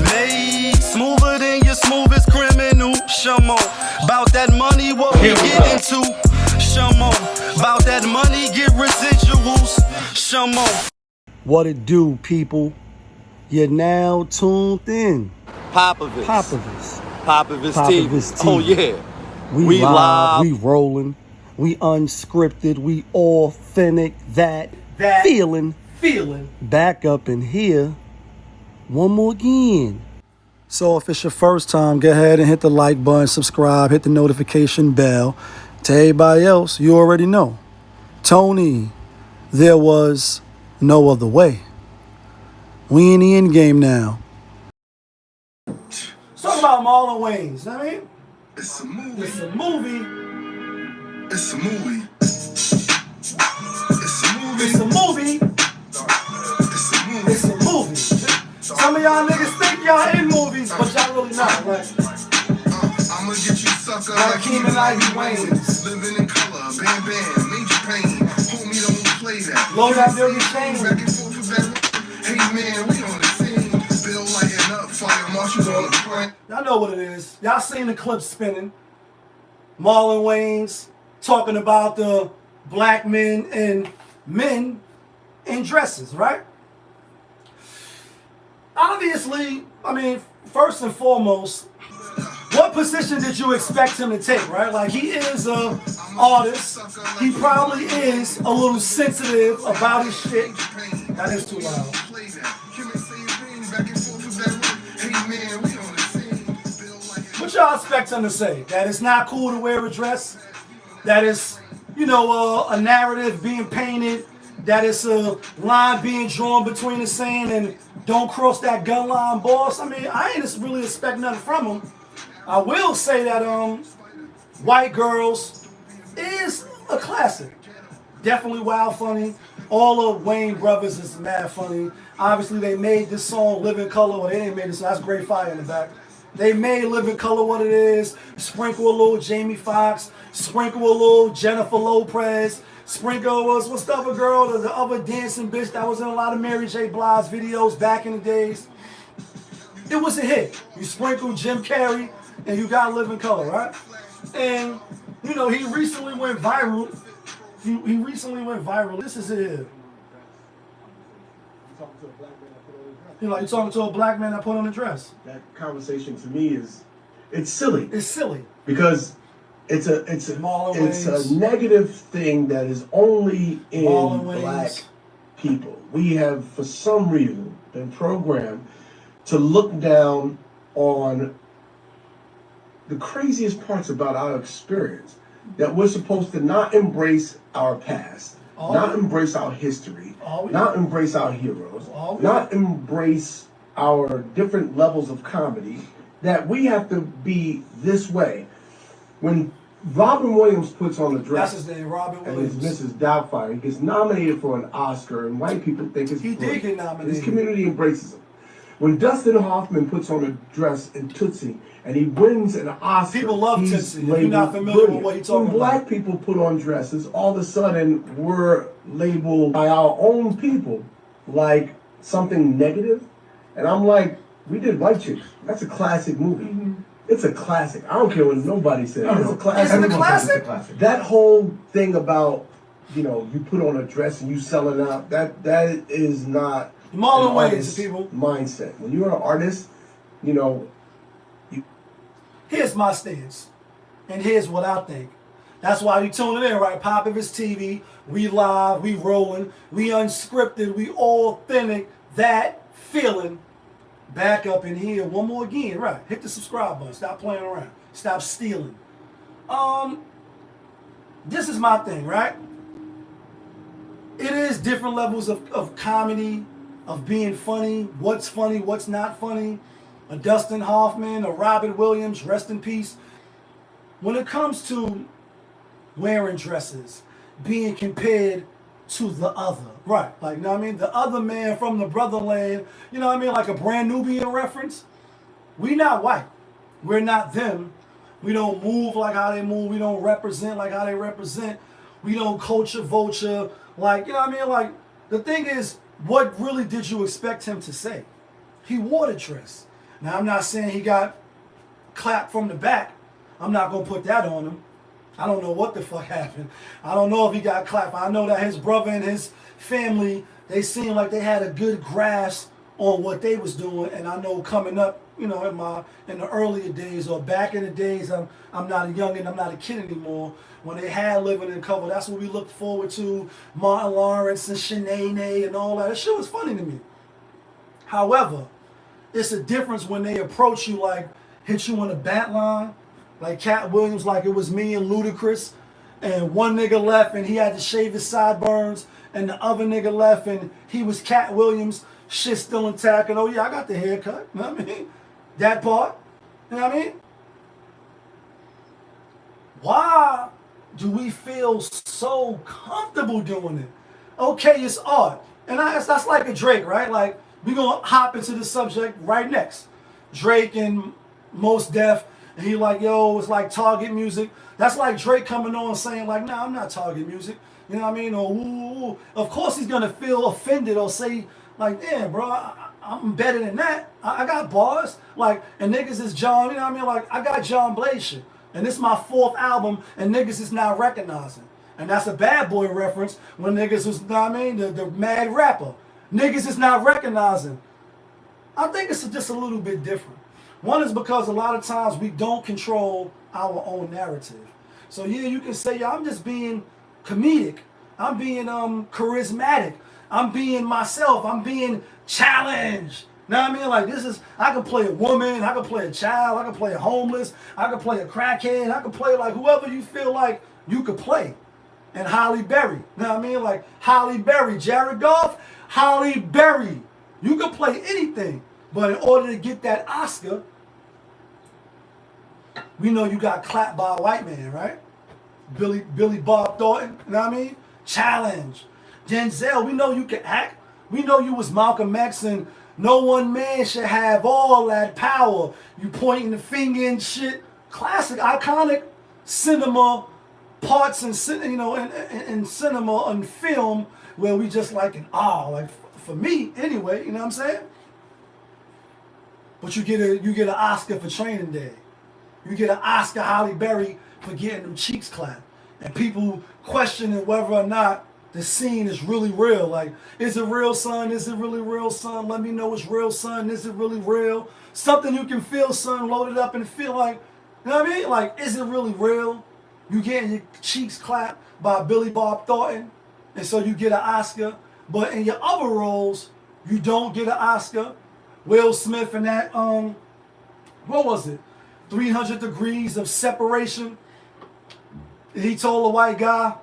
Made smoother than your smoothest criminal. Shamo, about that money, what we get into. Shamo, about that money, get residuals. Shamo. What it do, people? You're now tuned in. Popovich Popovich TV. Oh yeah. We live, we rolling, we unscripted, we authentic, that feeling back up in here one more again. So if it's your first time, go ahead and hit the like button, subscribe, hit the notification bell. To everybody else, you already know. Tony, there was no other way. We in the end game now. Let's talk about MarLoN WaYneS. I mean, it's a movie. It's a movie. It's a movie. It's a movie. It's a movie. It's a movie. It's a movie. Some of y'all niggas think y'all in movies, but y'all really not, right? I'ma get you sucker like WaYneS. Living in color, bam bam, major pain. Homie, don't play that. Low that building chain. Back and forth with that. Hey man, we on the scene. Bill lighting up, fire marshals on the front. Y'all know what it is. Y'all seen the clip spinning. MarLoN WaYneS talking about the black men and men in dresses, right? Obviously, I mean, first and foremost, what position did you expect him to take, right? Like, he is an artist. He probably is a little sensitive about his shit. That is too loud. What y'all expect him to say? That it's not cool to wear a dress? That it's, you know, a narrative being painted? That it's a line being drawn between the saying and don't cross that gun line, boss? I mean, I ain't really expect nothing from him. I will say that White Girls is a classic. Definitely wild funny. All of Wayne brothers is mad funny. Obviously, they made this song Live in Color. Well, they ain't made this song. That's great fire in the back. They made Live in Color what it is. Sprinkle a little Jamie Foxx. Sprinkle a little Jennifer Lopez. Sprinkle was, what's the other girl? The other dancing bitch that was in a lot of Mary J. Blige videos back in the days. It was a hit. You sprinkle Jim Carrey and you got Live in Color, right? And, you know, he recently went viral. He recently went viral. This is it. You know, you're talking to a black man that put on a dress. That conversation to me it's silly. It's silly. Because it's a negative thing that is only in black people. We have, for some reason, been programmed to look down on the craziest parts about our experience. That we're supposed to not embrace our past, not embrace our history, not embrace our heroes, not embrace our different levels of comedy, that we have to be this way. When Robin Williams puts on the dress, that's his name, Robin and Williams, his Mrs. Doubtfire, he gets nominated for an Oscar, and white people think it's he did get nominated. His community embraces him. When Dustin Hoffman puts on a dress in Tootsie and he wins an Oscar, people love Tootsie. If you're not familiar with what he's talking about. When black people put on dresses, all of a sudden we're labeled by our own people like something negative. And I'm like, we did White Chicks. That's a classic movie. Mm-hmm. It's a classic. I don't care what nobody says. It's a classic. Isn't it a classic? That whole thing about, you know, you put on a dress and you selling out, that is not MarLoN WaYneS, people. Mindset. When you're an artist, you know, here's my stance, and here's what I think. That's why you tuning in, right? Popovich TV. We live, we rolling, we unscripted, we authentic. That feeling back up in here one more again, right? Hit the subscribe button. Stop playing around. Stop stealing. This is my thing, right? It is different levels of comedy, of being funny, what's not funny. A Dustin Hoffman, a Robin Williams, rest in peace. When it comes to wearing dresses, being compared to the other, right? Like, you know what I mean? The other man from the brotherland, you know what I mean? Like a brand Nubian reference. We not white. We're not them. We don't move like how they move. We don't represent like how they represent. We don't culture vulture. Like, you know what I mean? Like, the thing is, what really did you expect him to say? He wore the dress. Now, I'm not saying he got clapped from the back. I'm not going to put that on him. I don't know what the fuck happened. I don't know if he got clapped. I know that his brother and his family, they seemed like they had a good grasp on what they was doing. And I know coming up, you know, in the earlier days or back in the days, I'm not a youngin', I'm not a kid anymore. When they had Living in Color, that's what we looked forward to. Martin Lawrence and Shanae and all that. That shit was funny to me. However, it's a difference when they approach you like, hit you on the bat line, like Cat Williams, like it was me and Ludacris, and one nigga left and he had to shave his sideburns, and the other nigga left and he was Cat Williams, shit still intact, and oh yeah, I got the haircut, you know what I mean? That part, you know what I mean? Why do we feel so comfortable doing it? Okay, it's art. And that's like a Drake, right? Like, we're going to hop into the subject right next. Drake and Mos Def, and he like, yo, it's like Target music. That's like Drake coming on saying like, nah, I'm not Target music. You know what I mean? Or, ooh. Of course he's going to feel offended or say like, damn, bro, I'm better than that. I got bars. Like, and niggas is John, you know what I mean? Like, I got John Blaze shit. And this is my 4th album, and niggas is not recognizing. And that's a Bad Boy reference when niggas was, you know what I mean, the mad rapper. Niggas is not recognizing. I think it's just a little bit different. One is because a lot of times we don't control our own narrative. So yeah, you can say, yo, I'm just being comedic. I'm being charismatic. I'm being myself. I'm being challenged. Know what I mean? Like, this is, I can play a woman, I can play a child, I can play a homeless, I can play a crackhead, I can play like whoever you feel like you could play. And Halle Berry, know what I mean? Like Halle Berry, Jared Goff, Halle Berry. You can play anything. But in order to get that Oscar, we know you got clapped by a white man, right? Billy Bob Thornton, you know what I mean? Challenge. Denzel, we know you can act. We know you was Malcolm X, and no one man should have all that power. You pointing the finger and shit. Classic, iconic cinema parts and in cinema and film where we just like in awe. Like for me, anyway, you know what I'm saying? But you get an Oscar for Training Day. You get an Oscar Halle Berry for getting them cheeks clapped. And people questioning whether or not the scene is really real. Like, is it real, son? Is it really real, son? Let me know it's real, son. Is it really real? Something you can feel, son, loaded up and feel like, you know what I mean? Like, is it really real? You getting your cheeks clapped by Billy Bob Thornton, and so you get an Oscar. But in your other roles, you don't get an Oscar. Will Smith and that, what was it? 300 Degrees of Separation. He told a white guy,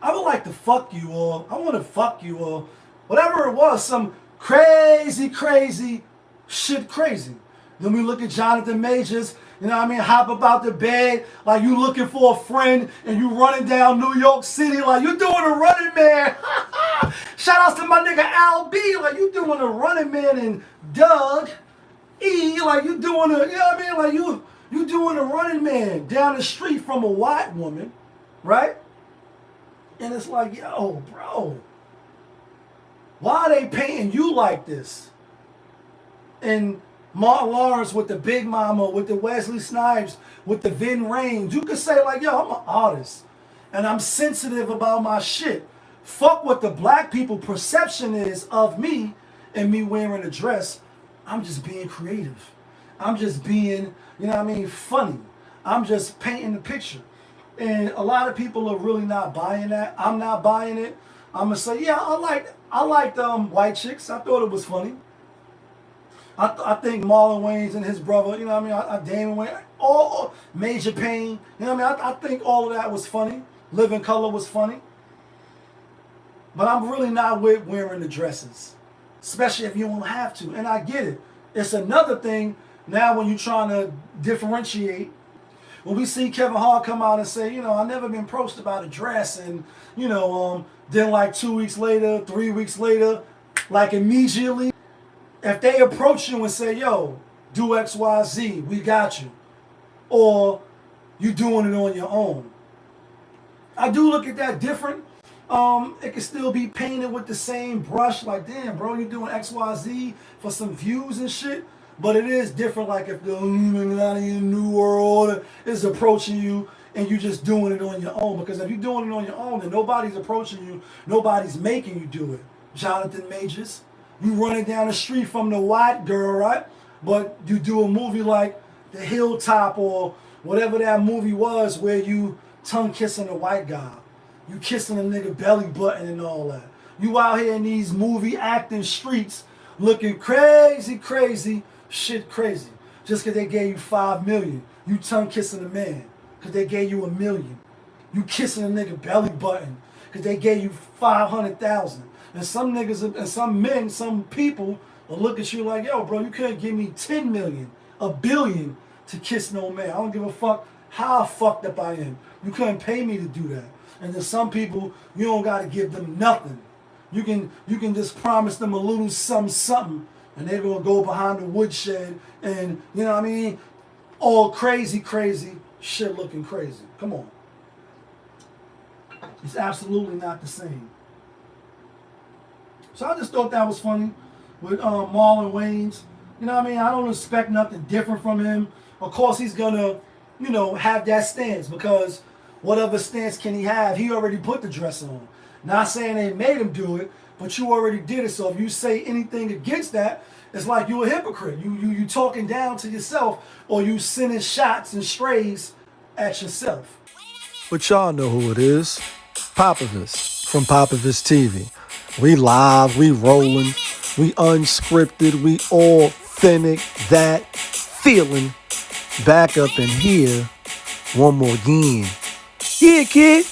I would like to fuck you, or I want to fuck you, or whatever it was, some crazy shit crazy. Then we look at Jonathan Majors, you know what I mean, hop about the bed like you looking for a friend and you running down New York City like you doing a Running Man. Shout outs to my nigga Al B, like you doing a Running Man, and Doug E, like you doing a, you know what I mean, like you doing a Running Man down the street from a white woman, right? And it's like, yo, bro, why are they painting you like this? And Martin Lawrence with the Big Mama, with the Wesley Snipes, with the Vin Rames, you could say like, yo, I'm an artist. And I'm sensitive about my shit. Fuck what the black people perception is of me and me wearing a dress. I'm just being creative. I'm just being, you know what I mean, funny. I'm just painting the picture. And a lot of people are really not buying that. I'm not buying it. I'm gonna say, yeah, I liked White Chicks. I thought it was funny. I think MarLon Wayans and his brother, you know what I mean, Damon Wayans, all Major Payne, you know what I mean, I think all of that was funny. Living Color was funny. But I'm really not with wearing the dresses, especially if you don't have to. And I get it. It's another thing now when you're trying to differentiate. When we see Kevin Hart come out and say, you know, I've never been approached about a dress, and, you know, then like 2 weeks later, 3 weeks later, like immediately, if they approach you and say, yo, do X, Y, Z, we got you, or you doing it on your own. I do look at that different. It can still be painted with the same brush, like, damn, bro, you doing X, Y, Z for some views and shit. But it is different, like if the Illuminati New World is approaching you and you just doing it on your own. Because if you're doing it on your own, then nobody's approaching you, nobody's making you do it. Jonathan Majors, you running down the street from the white girl, right? But you do a movie like The Hilltop or whatever that movie was where you tongue kissing a white guy. You kissing a nigga belly button and all that. You out here in these movie acting streets looking crazy, shit crazy. Just because they gave you $5 million. You tongue kissing a man because they gave you $1 million. You kissing a nigga belly button because they gave you 500,000. And some niggas and some men, some people will look at you like, yo, bro, you couldn't give me 10 million, $1 billion to kiss no man. I don't give a fuck how fucked up I am. You couldn't pay me to do that. And then some people, you don't got to give them nothing. You can just promise them a little something, and they're going to go behind the woodshed and, you know what I mean, all crazy shit looking crazy. Come on. It's absolutely not the same. So I just thought that was funny with MarLon WaYneS. You know what I mean? I don't expect nothing different from him. Of course, he's going to, you know, have that stance because what other stance can he have? He already put the dress on. Not saying they made him do it, but you already did it. So if you say anything against that, it's like you a hypocrite. You talking down to yourself, or you sending shots and strays at yourself. But y'all know who it is. Popovich from Popovich TV. We live, we rolling, we unscripted, we authentic, that feeling. Back up in here one more again. Yeah, kid.